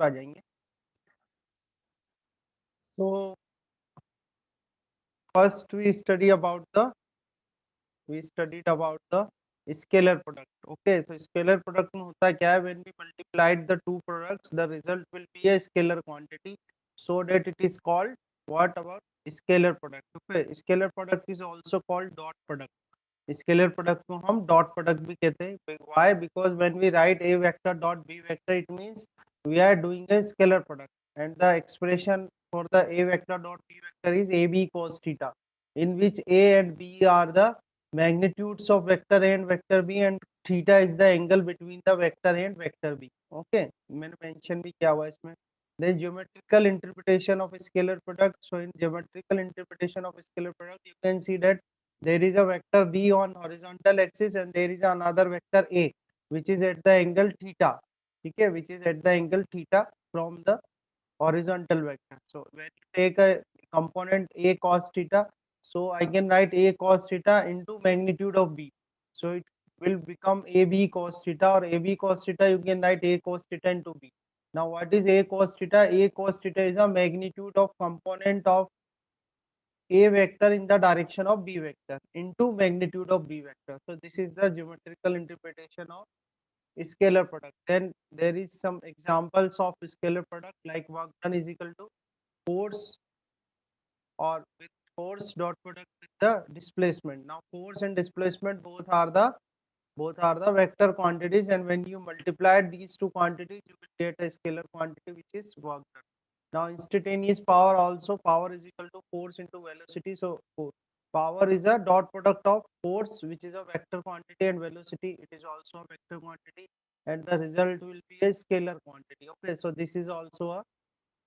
आ जाएंगे। तो first we studied about the scalar product. Okay, तो स्केलर प्रोडक्ट में होता क्या है, when we multiplied the two products the result will be a scalar quantity, so that it is called what about scalar product. Okay, scalar product is also called dot product. Scalar product को हम dot product भी कहते हैं। Why? Because when we write A vector dot B vector it means we are doing a scalar product and the expression for the A vector dot B vector is A B cos theta, in which a and b are the magnitudes of vector A and vector B and theta is the angle between the vector A and vector B. Okay, मैंने mention भी किया हुआ है इसमें। Then geometrical interpretation of scalar product. So in geometrical interpretation of scalar product, you can see that there is a vector B on horizontal axis and there is another vector A which is at the angle theta. Okay, which is at the angle theta from the horizontal vector. So when you take a component A cos theta, so I can write A cos theta into magnitude of B. So it will become AB cos theta, or AB cos theta you can write A cos theta into B. Now what is A cos theta? A cos theta is a magnitude of component of A vector in the direction of B vector into magnitude of B vector. So this is the geometrical interpretation of scalar product. Then there is some examples of scalar product, like work done is equal to force, or with force dot product with the displacement. Now force and displacement both are the vector quantities, and when you multiply these two quantities you will get a scalar quantity which is work done. Now instantaneous power, also power is equal to force into velocity. So power is a dot product of force, which is a vector quantity, and velocity, it is also a vector quantity, and the result will be a scalar quantity. Okay, so this is also a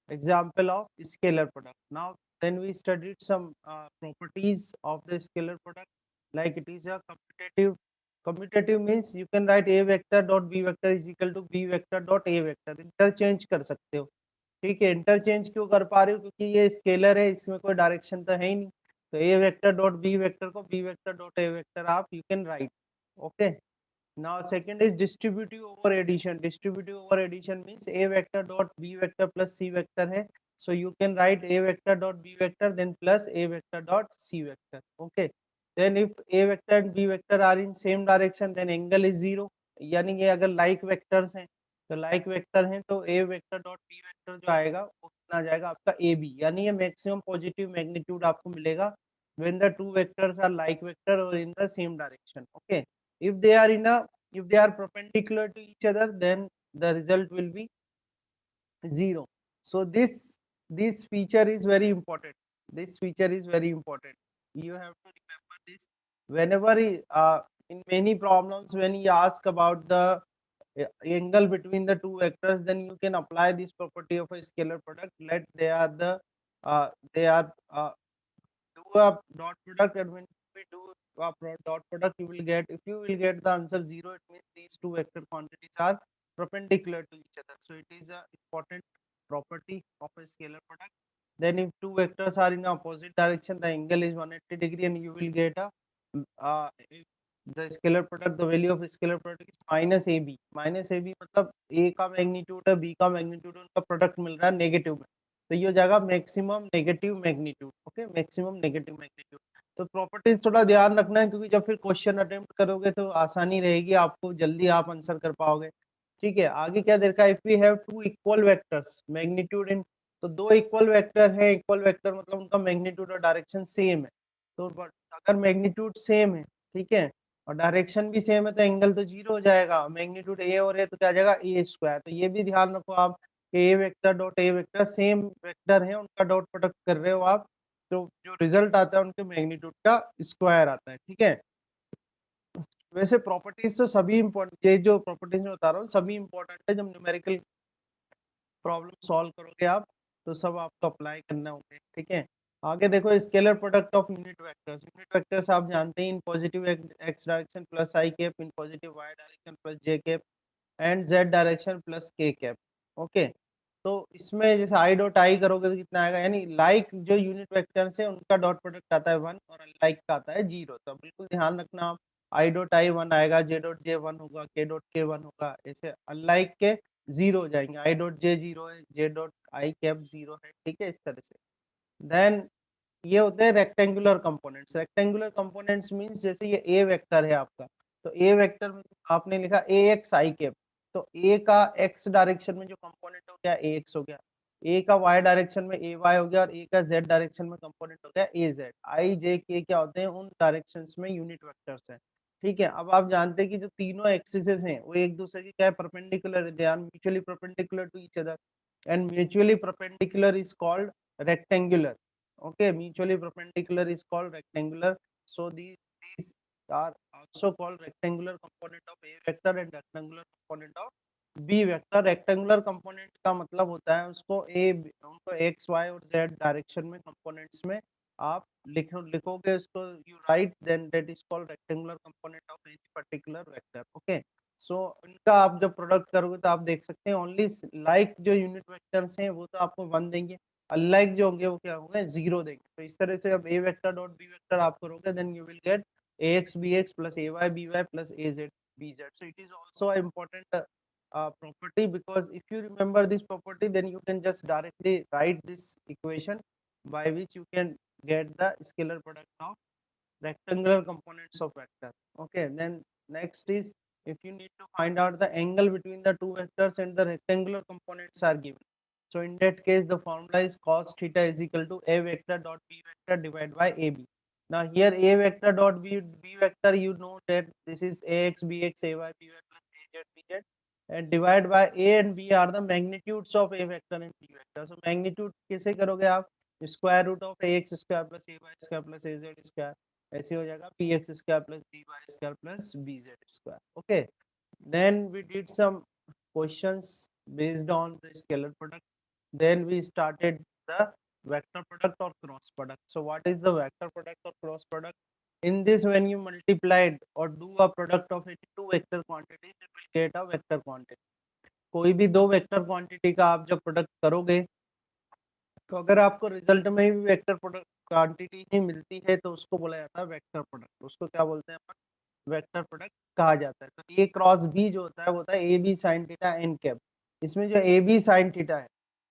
example of scalar product. Now then we studied some properties of the scalar product, like it is a commutative. Commutative means you can write a vector dot b vector is equal to b vector dot a vector, interchange कर सकते हो। ठीक है, interchange क्यों कर पा रहे हो, क्योंकि ये स्केलर है, इसमें कोई डायरेक्शन तो है ही नहीं, तो A vector dot B vector को B vector dot A vector आप you can write. Okay, now second is distributive over addition. Distributive over addition means a vector dot b vector plus c vector है, so you can write a vector dot b vector then plus a vector dot c vector. Okay, then if a vector and b vector are in same direction then angle is zero, यानी कि अगर like vectors हैं तो like vector हैं तो a vector dot b vector जो आएगा वो कितना आ जाएगा आपका a b, यानी ये maximum positive magnitude आपको मिलेगा when the two vectors are like vector or in the same direction. Okay, if they are in a if they are perpendicular to each other then the result will be zero. So this feature is very important. This feature is very important, you have to remember this whenever in many problems when you ask about the angle between the two vectors, then you can apply this property of a scalar product. Let they are do a dot product, and when we do a dot product you will get, if you will get the answer zero, it means these two vector quantities are perpendicular to each other. So it is a important property of a scalar product. Then if two vectors are in opposite direction the angle is 180 degree, and you will get a if the scalar product, the value of scalar product is minus ab. Minus ab मतलब a का magnitude है, b का magnitude, उनका product मिल रहा है negative में, तो ये हो जाएगा maximum negative magnitude. Okay, maximum negative magnitude. तो प्रॉपर्टीज थोड़ा ध्यान रखना है, क्योंकि जब फिर क्वेश्चन अटेम्प्ट करोगे तो आसानी रहेगी, आपको जल्दी आप आंसर कर पाओगे। ठीक है, आगे क्या दे रखा है, if we have two equal vectors magnitude in, तो दो इक्वल वेक्टर है, इक्वल वेक्टर मतलब उनका मैग्नीट्यूड और डायरेक्शन सेम है। तो अगर मैग्नीट्यूड सेम है, ठीक है, और डायरेक्शन भी सेम है, तो एंगल तो जीरो हो जाएगा, मैग्नीट्यूड ए और ए तो क्या आ जाएगा ए स्क्वायर। तो ये भी ध्यान रखो आप, A vector dot A vector same vector है, उनका डॉट प्रोडक्ट कर रहे हो आप, तो जो रिजल्ट आता है उनके मैग्नीट्यूड का स्क्वायर आता है। ठीक है, वैसे प्रॉपर्टीज तो सभी इंपॉर्टेंट, ये जो प्रॉपर्टीज में बता रहा हूँ सभी इंपॉर्टेंट है, जब न्यूमेरिकल प्रॉब्लम सॉल्व करोगे आप तो सब आपको अप्लाई करना होंगे। ठीक है, आगे देखो, scalar product of unit vectors. Unit vectors आप जानते हैं, in positive X direction plus I cap, in positive Y direction plus J cap, and Z direction plus K cap. Okay, तो इसमें जैसे आई डॉट आई करोगे तो कितना आएगा, यानी लाइक जो यूनिट वेक्टर्स है उनका डॉट प्रोडक्ट आता है 1 और अनलाइक का आता है 0। तो बिल्कुल ध्यान रखना आप, आई डॉट आई 1 आएगा, जे डॉट जे 1 होगा, के डॉट के 1 होगा, ऐसे अनलाइक के जीरो हो जाएंगे, आई डॉट जे जीरो है, J dot I cap zero है, ठीक है, इस तरह से। देन ये होते हैं rectangular components. Rectangular components means जैसे ये ए वेक्टर है आपका, तो ए वेक्टर में आपने लिखा ए एक्स आई कैप, तो ए का एक्स डायरेक्शन में जो कंपोनेंट हो गया ए एक्स हो गया, ए का वाई डायरेक्शन में ए वाई हो गया, और ए का जेड डायरेक्शन में कंपोनेंट हो गया ए जेड। आई जे के क्या होते हैं, उन डायरेक्शंस में यूनिट वेक्टर्स हैं, ठीक है। अब आप जानते हैं कि जो तीनों एक्सिस हैं वो एक दूसरे की क्या है, परपेंडिकुलर है, they are mutually perpendicular to each other, and mutually perpendicular is called rectangular. Okay, mutually perpendicular is called rectangular. So these are also called rectangular component of A vector and rectangular component of B vector. Rectangular component का मतलब होता है उसको उनको x y और z direction में components में आप लिखोगे उसको, you write, then that is called rectangular component of any particular vector. Okay, so इनका आप जब प्रोडक्ट करोगे तो आप देख सकते हैं ओनली लाइक जो यूनिट वेक्टर्स हैं वो तो आपको 1 देंगे, अनलाइक जो होंगे वो क्या होंगे, जीरो देंगे। तो इस तरह से अब A vector dot B vector आप करोगे, then you will get A X B X plus A Y B Y plus A Z B Z. So it is also an important property, because if you remember this property, then you can just directly write this equation by which you can get the scalar product of rectangular components of vector. Okay, then next is, if you need to find out the angle between the two vectors and the rectangular components are given, so in that case the formula is cos theta is equal to a vector dot b vector divided by ab. Now here a vector dot b vector, you know that this is ax bx ay by plus az bz, and divided by a and b are the magnitudes of a vector and b vector. So magnitude कैसे करोगे आप, square root of ax square plus ay square plus az square, ऐसे हो जाएगा P X square plus B Y square plus B Z square. Okay, then we did some questions based on the scalar product, then we started the vector product or cross product. So what is the vector product or cross product? In this, when you multiplied or do a product of any two vector quantities, it will get a vector quantity. कोई भी दो vector quantity का आप जब product करोगे, तो अगर आपको रिजल्ट में भी वेक्टर प्रोडक्ट क्वांटिटी ही मिलती है तो उसको बोला जाता है वेक्टर प्रोडक्ट। उसको क्या बोलते हैं अपन, वेक्टर प्रोडक्ट कहा जाता है। तो ए क्रॉस बी जो होता है वो होता है A B sine theta N cap. इसमें जो ए बी साइन थीटा है,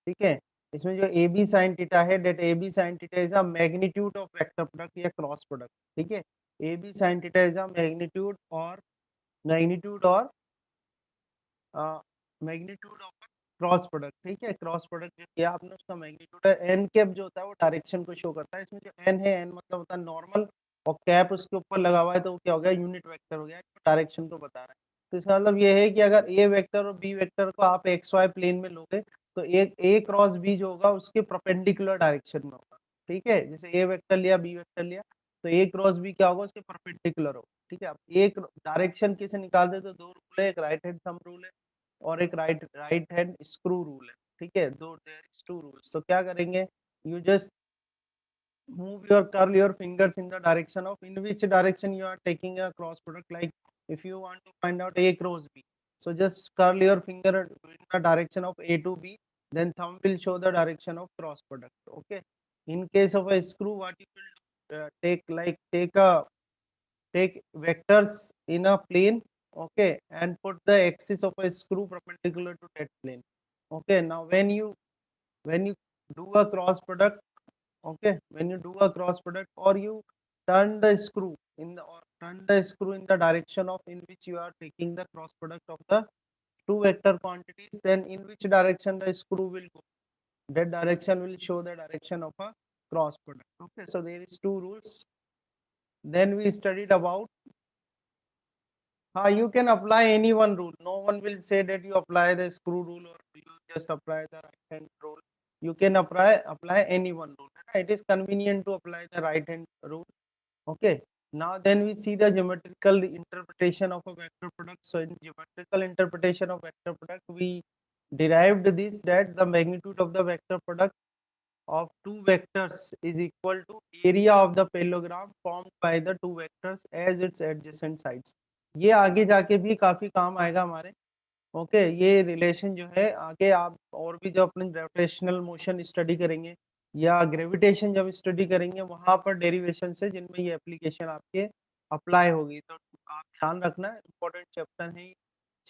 ठीक है, इसमें जो ए बी साइन थीटा है, that A B sine theta is a magnitude of vector product या क्रॉस प्रोडक्ट, ठीक है। A B sine theta is a magnitude और मैग्नीट्यूड ऑफ क्रॉस प्रोडक्ट, ठीक है। क्रॉस प्रोडक्ट जो किया आपने उसका मैग्नीट्यूड है। एन कैप जो होता है वो डायरेक्शन को शो करता है। इसमें जो एन है, एन मतलब होता है नॉर्मल, और कैप उसके ऊपर लगा हुआ है तो वो क्या हो गया, यूनिट वेक्टर हो गया, डायरेक्शन को बता रहा है। तो इसका मतलब ये है कि अगर ए वेक्टर और बी वेक्टर को आप एक्स वाई प्लेन में लोगे तो एक ए क्रॉस बी जो होगा उसके परपेंडिकुलर डायरेक्शन में होगा, ठीक है। जैसे ए वेक्टर लिया बी वेक्टर लिया, तो ए क्रॉस बी क्या होगा, उसके परपेंडिकुलर होगा, ठीक है। अब एक डायरेक्शन कैसे निकालते, तो दो रूल है, एक राइट हैंड थंब रूल है और एक राइट हैंड स्क्रू रूल है, ठीक है। दो देयर इज टू रूल्स। तो क्या करेंगे, you just move your curl your fingers in the direction of in which direction you are taking a cross product. Like if you want to find out a cross b, so just curl your finger in the direction of a to b, then thumb will show the direction of cross product. Okay, in case of a screw, what you will do, take vectors in a plane, okay, and put the axis of a screw perpendicular to that plane. Okay, now when you do a cross product, okay, when you do a cross product, or you turn the screw in the direction of in which you are taking the cross product of the two vector quantities, then in which direction the screw will go, that direction will show the direction of a cross product. Okay, so there is two rules. Then we studied about you can apply any one rule. No one will say that you apply the screw rule or you just apply the right hand rule. You can apply any one rule. It is convenient to apply the right hand rule. Okay. Now then we see the geometrical interpretation of a vector product. So in geometrical interpretation of vector product, we derived this, that the magnitude of the vector product of two vectors is equal to area of the parallelogram formed by the two vectors as its adjacent sides. ये आगे जाके भी काफी काम आएगा हमारे। Okay, ये relation जो है आगे आप और भी जो अपने ग्रेविटेशनल मोशन स्टडी करेंगे या ग्रेविटेशन जब स्टडी करेंगे वहां पर डेरिवेशन से जिनमें ये एप्लीकेशन आपके अप्लाई होगी। तो आप ध्यान रखना, इम्पोर्टेंट चैप्टर है,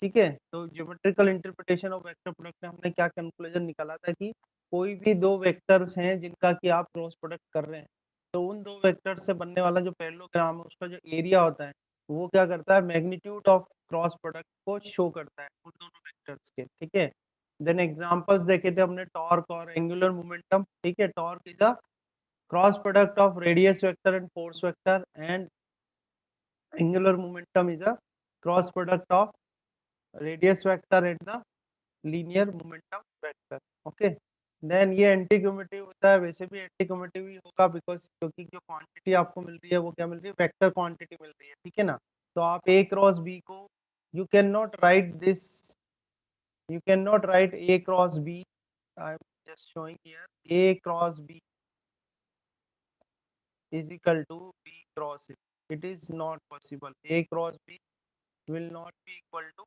ठीक है। तो geometrical interpretation of vector product में हमने क्या कंक्लूजन निकाला था कि कोई भी दो वेक्टर्स हैं जिनका कि आप क्रॉस प्रोडक्ट कर रहे हैं, तो उन दो वेक्टर्स से बनने वाला जो पैरेललोग्राम है उसका जो एरिया होता है वो क्या करता है, मैग्नीट्यूड ऑफ क्रॉस प्रोडक्ट को शो करता है उन दोनों वेक्टर्स के। ठीक है। देन एग्जांपल्स देखे थे हमने टॉर्क और एंगुलर मोमेंटम। ठीक है। Torque is a cross product of radius vector and force vector, and angular momentum is a cross product of radius vector and the linear momentum vector. Okay. Then ये anti commutative होता है, वैसे भी anti commutative ही होगा because क्योंकि जो quantity आपको मिल रही है वो क्या मिल रही है, वेक्टर क्वांटिटी मिल रही है। ठीक है ना। तो आप ए क्रॉस बी को you can not right this, you cannot write a cross b. I'm just showing here a cross b is equal to b cross a. It is not possible. A cross b will not be equal to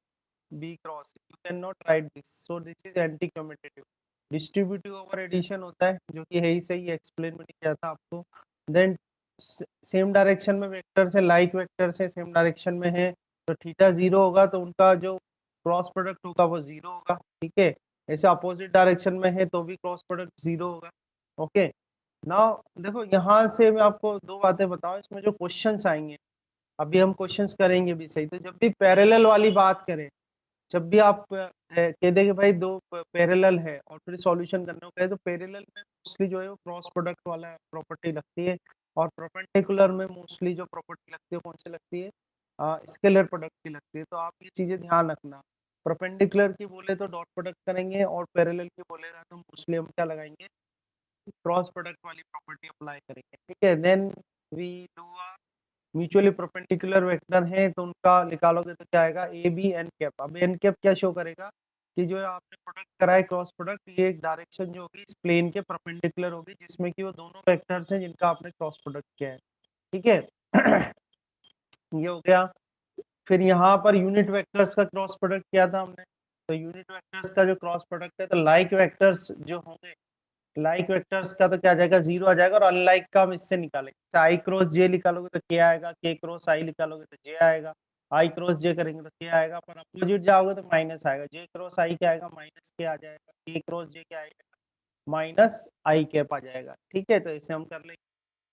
b cross a. You cannot write this. So this is anti-commutative. Distributive over addition होता है जो कि है ही सही, explain मैंने किया था आपको। देन सेम डायरेक्शन में वेक्टर से, लाइक वेक्टर से सेम डायरेक्शन में है तो थीटा जीरो होगा तो उनका जो क्रॉस प्रोडक्ट होगा वो जीरो होगा। ठीक है। ऐसे अपोजिट डायरेक्शन में है तो भी क्रॉस प्रोडक्ट जीरो होगा। ओके। नाउ देखो यहाँ से मैं आपको दो बातें बताऊं, इसमें जो क्वेश्चंस आएंगे अभी हम क्वेश्चंस करेंगे भी सही। तो जब भी पैरेलल वाली बात करें, जब भी आप कह दे कि भाई दो पैरेलल है और फिर सॉल्यूशन करने को कहे तो पैरेलल में मोस्टली जो है वो क्रॉस प्रोडक्ट वाला प्रॉपर्टी लगती है, और परपेंडिकुलर में मोस्टली जो प्रॉपर्टी लगती है कौन सी लगती है, स्केलर प्रोडक्ट की लगती है। तो आप ये चीजें ध्यान रखना, परपेंडिकुलर की बोले तो डॉट प्रोडक्ट करेंगे और पैरेलल की बोलेगा तो मोस्टली हम क्या लगाएंगे, क्रॉस प्रोडक्ट वाली प्रॉपर्टी अप्लाई करेंगे। ठीक है। Then we do mutually perpendicular vector हैं तो उनका निकालोगे तो क्या आएगा, ए बी एन कैप। अब एन कैप क्या शो करेगा कि जो आपने प्रोडक्ट करा है क्रॉस प्रोडक्ट, ये एक डायरेक्शन जो होगी इस प्लेन के परपेंडिकुलर होगी जिसमें कि वो दोनों वेक्टर्स हैं जिनका आपने क्रॉस प्रोडक्ट किया है। ठीक है। ये हो गया। फिर यहाँ पर यूनिट वेक्टर्स का क्रॉस प्रोडक्ट किया था हमने, तो यूनिट वेक्टर्स का जो क्रॉस प्रोडक्ट है तो लाइक वेक्टर्स जो होंगे, लाइक वेक्टर्स का तो क्या आ जाएगा, जीरो आ जाएगा, और अनलाइक का हम इससे निकालेंगे। आई क्रॉस जे निकालोगे तो के आएगा, के क्रॉस आई निकालोगे तो जे आएगा, आई क्रॉस जे करेंगे तो के आएगा, पर अपोजिट जाओगे तो माइनस आएगा। जे क्रॉस आई क्या आएगा, माइनस के आ जाएगा। के क्रॉस जे क्या आएगा, माइनस आई कैप आ जाएगा। ठीक है। तो इसे हम कर लेंगे।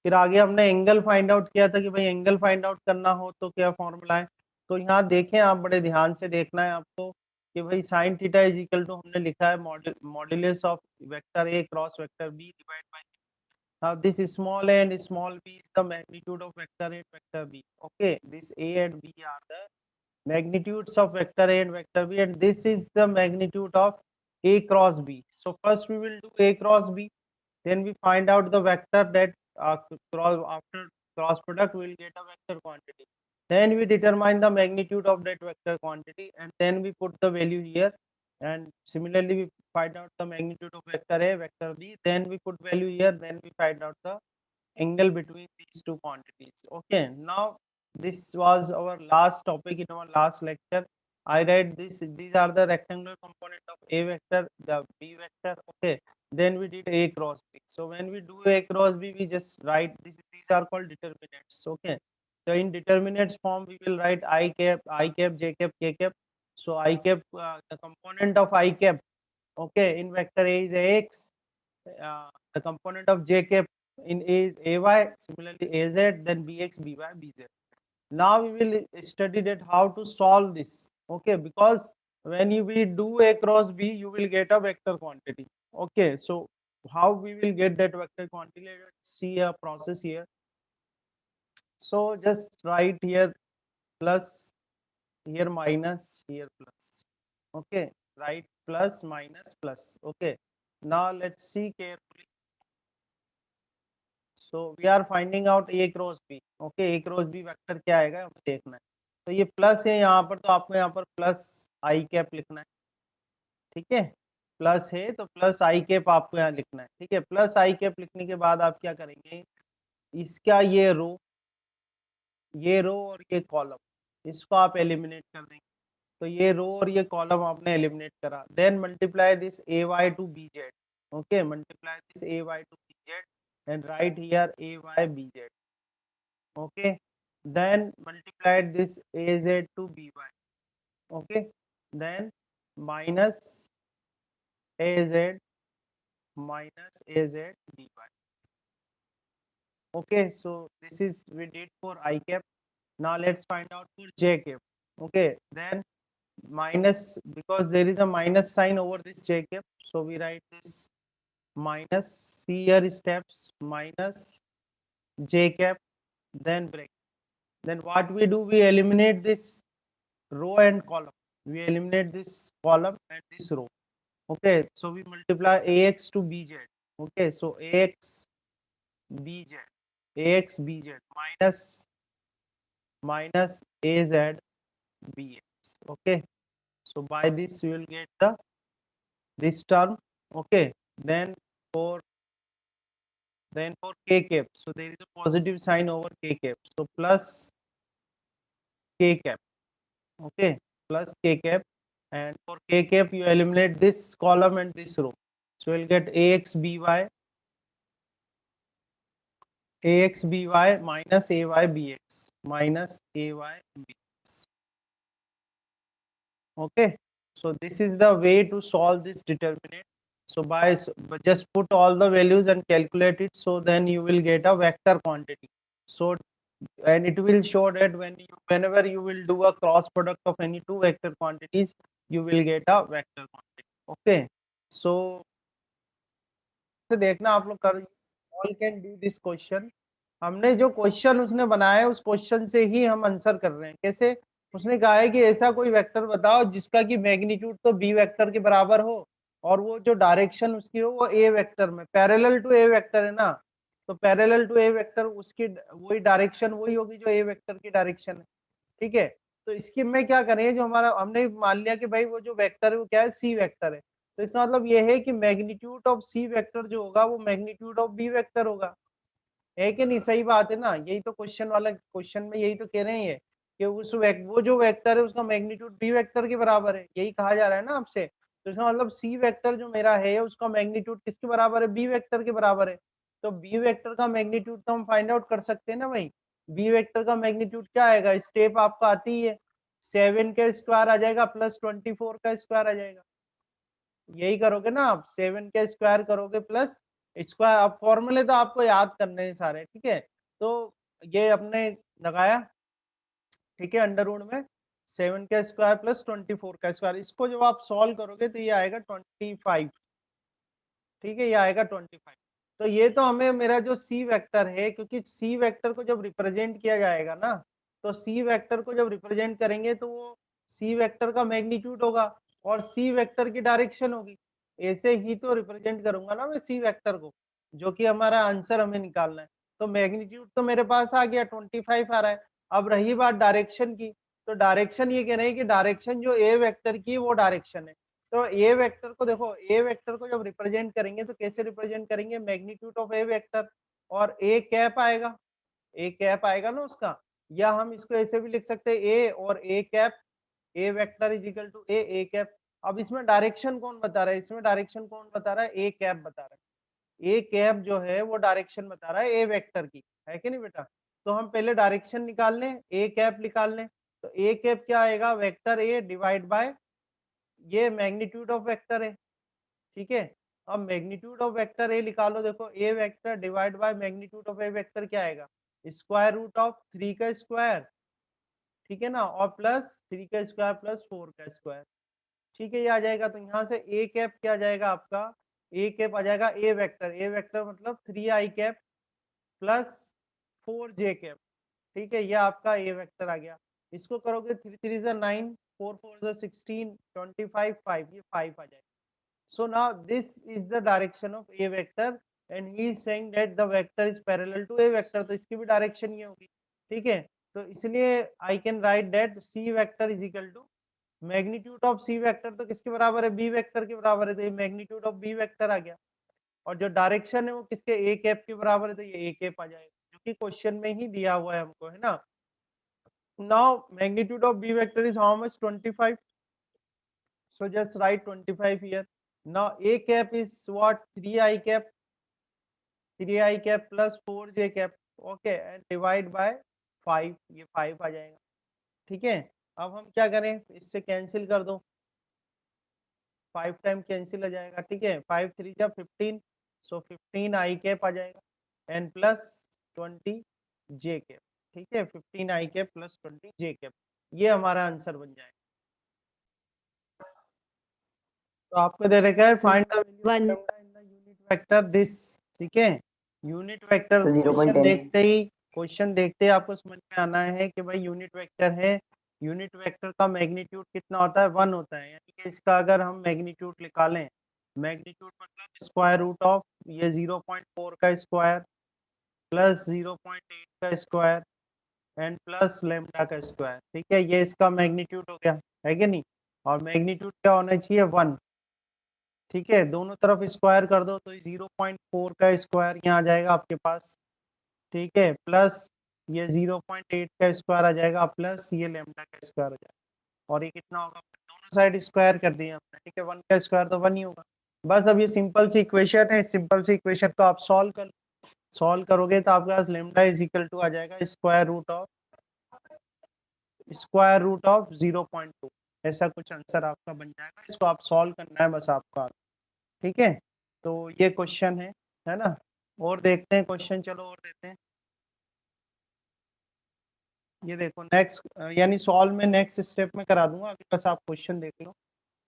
फिर आगे हमने एंगल फाइंड आउट किया था कि भाई एंगल फाइंड आउट करना हो तो क्या फॉर्मूला है। तो यहाँ देखें, आप बड़े ध्यान से देखना है आपको कि भाई sine theta is equal to हमने लिखा है modulus of vector A cross vector B divide by. now this small a and small b is the magnitude of vector a and vector b. Okay, this a and b are the magnitudes of vector a and vector b, and this is the magnitude of a cross b. So first we will do a cross b, then we find out the vector that cross, after cross product we will get a vector quantity, then we determine the magnitude of that vector quantity and then we put the value here, and similarly we find out the magnitude of vector a, vector b, then we put value here, then we find out the angle between these two quantities. Okay, now this was our last topic in our last lecture. I write this, these are the rectangular component of a vector, the b vector. Okay, then we did a cross b. So when we do a cross b, we just write this, these are called determinants. Okay, so in determinants form we will write I cap, j cap, k cap. So I cap, the component of I cap, okay, in vector a is ax, the component of j cap in A is ay, similarly az, then bx, by, bz. Now we will study that how to solve this. Okay, because when you will do a cross b, you will get a vector quantity. Okay, so how we will get that vector quantity? Let's see a process here. So just write here plus, here minus, here plus. Okay, write plus, minus, plus. Okay, now let's see carefully. So we are finding out A cross B. Okay, A cross B vector क्या आएगा हमें देखना है। तो ये plus है यहाँ पर, तो आपको यहाँ पर प्लस आई कैप लिखना है। ठीक है, प्लस है तो प्लस आई कैप आपको यहाँ लिखना है। ठीक है, प्लस आई कैप लिखने के बाद आप क्या करेंगे, इसका ये रो और ये कॉलम, इसको आप एलिमिनेट कर देंगे। तो ये रो और ये कॉलम आपने एलिमिनेट करा, then multiply this A Y to B Z. Okay, multiply this A Y to B Z and write here a y b z. Okay, then multiply this az to by. Okay, then minus az minus az dy. Okay, so this is we did for I cap. Now let's find out for j cap. Okay, then minus, because there is a minus sign over this j cap, so we write this minus, see here steps, minus j cap, then break. Then what we do, we eliminate this row and column. We eliminate this column and this row. Okay, so we multiply ax to bz. Okay, so ax bz, ax bz minus az bx. Okay, so by this you will get the this term. Okay, then for k cap, so there is a positive sign over k cap, so plus k cap. Okay, plus k cap, and for k cap you eliminate this column and this row, so you'll get ax by minus ay bx minus ay bx. Okay, so this is the way to solve this determinant. So by just put all the values and calculate it, so then you will get a vector quantity. So and it will show that whenever you will do a cross product of any two vector quantities, you will get a vector quantity. Okay, so देखना आप लोग कर, all can do this question. हमने जो question उसने बनाया है उस क्वेश्चन से ही हम आंसर कर रहे हैं. कैसे? उसने कहा है कि ऐसा कोई वेक्टर बताओ जिसका की मैग्नीट्यूड तो बी वेक्टर के बराबर हो और वो जो डायरेक्शन उसकी हो वो ए वेक्टर में पैरेलल टू ए वेक्टर है ना, तो पैरेलल टू ए वेक्टर उसकी वही डायरेक्शन वही होगी जो ए वेक्टर की डायरेक्शन है. ठीक है, तो इसकी में क्या करें, जो हमारा हमने मान लिया कि भाई वो जो वेक्टर है वो क्या है, सी वेक्टर है, तो इसका मतलब ये है कि मैग्नीट्यूड ऑफ सी वेक्टर जो होगा वो मैग्नीट्यूड ऑफ बी वेक्टर होगा. है कि नहीं? सही बात है ना, यही तो क्वेश्चन वाला क्वेश्चन में यही तो कह रहे हैं ये कि वो जो वेक्टर है उसका मैग्नीट्यूड बी वेक्टर के बराबर है, यही कहा जा रहा है ना आपसे. तो इसका मतलब सी वेक्टर जो मेरा है उसका मैग्नीट्यूड किसके बराबर है, बी वेक्टर के बराबर है. तो बी वेक्टर का मैग्नीट्यूड तो हम फाइंड आउट कर सकते हैं ना भाई. बी वेक्टर का मैग्नीट्यूड क्या आएगा, स्टेप आपका आती ही है, 7 का स्क्वायर आ जाएगा प्लस 24 का स्क्वायर आ जाएगा. यही करोगे ना आप, 7 का स्क्वायर करोगे प्लस स्क्वायर. आप फॉर्मूले तो आपको याद करने हैं सारे. ठीक है, तो ये अपने लगाया. ठीक है, अंडर रूट में 7 का स्क्वायर प्लस 24 का स्क्वायर, इसको जब आप सॉल्व करोगे तो ये आएगा 25. ठीक है, ये आएगा 25. तो ये तो हमें मेरा जो सी वेक्टर है, क्योंकि सी वेक्टर को जब रिप्रेजेंट किया जाएगा ना, तो सी वेक्टर को जब रिप्रेजेंट करेंगे तो वो सी वेक्टर का मैग्नीट्यूड होगा और सी वेक्टर की डायरेक्शन होगी. ऐसे ही तो रिप्रेजेंट करूंगा ना मैं सी वेक्टर को, जो कि हमारा आंसर हमें निकालना है. तो मैग्नीट्यूड तो मेरे पास आ गया, 25 आ रहा है. अब रही बात डायरेक्शन की, तो डायरेक्शन ये कह रहे हैं कि डायरेक्शन जो ए वेक्टर की वो डायरेक्शन है. तो ए वेक्टर को देखो, ए वेक्टर को जब रिप्रेजेंट करेंगे तो कैसे रिप्रेजेंट करेंगे, मैग्नीट्यूड ऑफ ए वेक्टर और ए कैप आएगा, ए कैप आएगा ना उसका. या हम इसको ऐसे भी लिख सकते हैं ए और A cap, A vector is equal to A cap. अब इसमें डायरेक्शन कौन बता रहा है, इसमें डायरेक्शन कौन बता रहा है, ए कैप बता रहा है. ए कैप जो है वो डायरेक्शन बता रहा है ए वेक्टर की, है कि नहीं बेटा. तो हम पहले डायरेक्शन निकाल लें, ए कैप निकाल लें. तो ए कैप क्या आएगा, वेक्टर ए डिवाइड बाय ये मैग्नीट्यूड ऑफ वेक्टर है. ठीक है, अब मैग्नीट्यूड ऑफ वेक्टर ए निकालो. देखो A vector divide by magnitude of A vector क्या आएगा, स्क्वायर रूट ऑफ 3 का स्क्वायर. ठीक है ना, और प्लस 3 का स्क्वायर प्लस 4 का स्क्वायर. ठीक है, ये आ जाएगा. तो यहाँ से ए कैप क्या आ जाएगा आपका, ए कैप आ जाएगा ए वेक्टर मतलब 3 आई कैप प्लस 4 जे कैप. ठीक है, ये आपका ए वेक्टर आ गया. इसको करोगे 3 3 जा 9, 4 4 जा 16, 25 5, ये 5 आ जाएगा. So now this is the direction of a vector and he is saying that the vector is parallel to a vector, तो इसकी भी डायरेक्शन ये होगी. ठीक है, तो इसलिए I can write that c vector is equal to magnitude of C vector तो किसके बराबर है, बी वेक्टर के बराबर है, तो ये मैग्नीट्यूड ऑफ बी वेक्टर आ गया. और जो डायरेक्शन है वो किसके, ए कैप के बराबर है, तो ये ए कैप आ जाएगा, जो कि क्वेश्चन में ही दिया हुआ है हमको, है ना. Now magnitude of B vector is how much, 25. So just write 25 here. Now a cap is what, 3 I cap, 3 I cap plus 4 j cap. Okay, and divide by 5, ये 5 आ जाएगा. ठीक है, अब हम क्या करें, इससे कैंसिल कर दो. 5 टाइम कैंसिल हो जाएगा, ठीक है, 5 3 जा 15, सो 15 आई कैप आ जाएगा एन प्लस 20 जे कैप, ठीक है, 15 आई कैप प्लस 20 जे कैप, ये हमारा आंसर बन जाएगा। तो आपको दे रखा है find the value of lambda in the unit vector this, ठीक है, यूनिट वेक्टर So 0.10. क्वेश्चन देखते ही आपको समझ में आना है कि भाई यूनिट वेक्टर है, यूनिट वेक्टर का मैग्नीट्यूड कितना होता है, 1 होता है, यानी कि इसका अगर हम मैग्नीट्यूड निकालें, मैग्नीट्यूड मतलब स्क्वायर रूट ऑफ ये 0.4 का स्क्वायर प्लस 0.8 का स्क्वायर एंड प्लस लेमडा का स्क्वायर, ठीक है, ये इसका मैग्नीट्यूड हो गया, है कि नहीं, और मैग्नीट्यूड क्या होना चाहिए 1, ठीक है, दोनों तरफ स्क्वायर कर दो तो 0.4 का स्क्वायर यहाँ आ जाएगा आपके पास, ठीक है, प्लस ये 0.8 का स्क्वायर आ जाएगा प्लस ये लेमडा का स्क्वायर हो जाएगा, और ये कितना होगा, दोनों साइड स्क्वायर कर दिया हमने, ठीक है, 1 का स्क्वायर तो 1 ही होगा। बस अब ये सिंपल सी इक्वेशन है, सिंपल सी इक्वेशन को आप सॉल्व करोगे तो आपके पास लेमडा इज इक्वल टू आ जाएगा स्क्वायर रूट ऑफ 0.2, ऐसा कुछ आंसर आपका बन जाएगा, इसको आप सॉल्व करना है बस आपका, ठीक है, तो ये क्वेश्चन है ना, और देखते हैं क्वेश्चन, चलो और देते हैं, ये देखो नेक्स्ट, यानी सॉल्व में नेक्स्ट स्टेप में करा दूंगा, अभी बस आप क्वेश्चन देख लो,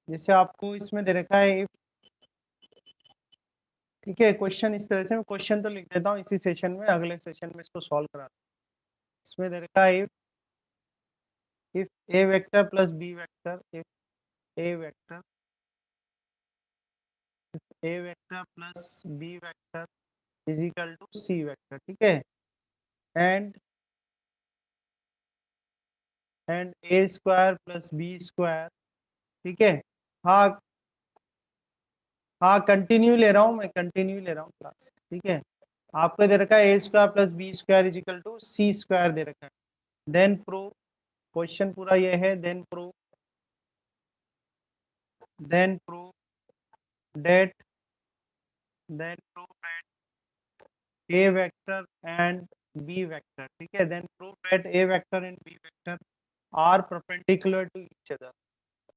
जैसे आपको इसमें दे रखा है, ठीक है, क्वेश्चन इस तरह से, मैं क्वेश्चन तो लिख देता हूँ इसी सेशन में, अगले सेशन में इसको सॉल्व करा दूँ। इसमें दे रखा है if A vector plus B vector, if A vector plus B vector is equal to C vector, ठीक है, and A square plus B square, ठीक है, हाँ हाँ कंटिन्यू ले रहा हूँ, मैं कंटिन्यू ले रहा हूँ क्लास, ठीक है, आपको दे रखा है A square plus B square is equal to C square दे रखा है, देन प्रूव, क्वेश्चन पूरा ये है, then prove that a vector and b vector, ठीक है, then prove that a vector and b vector are perpendicular to each other,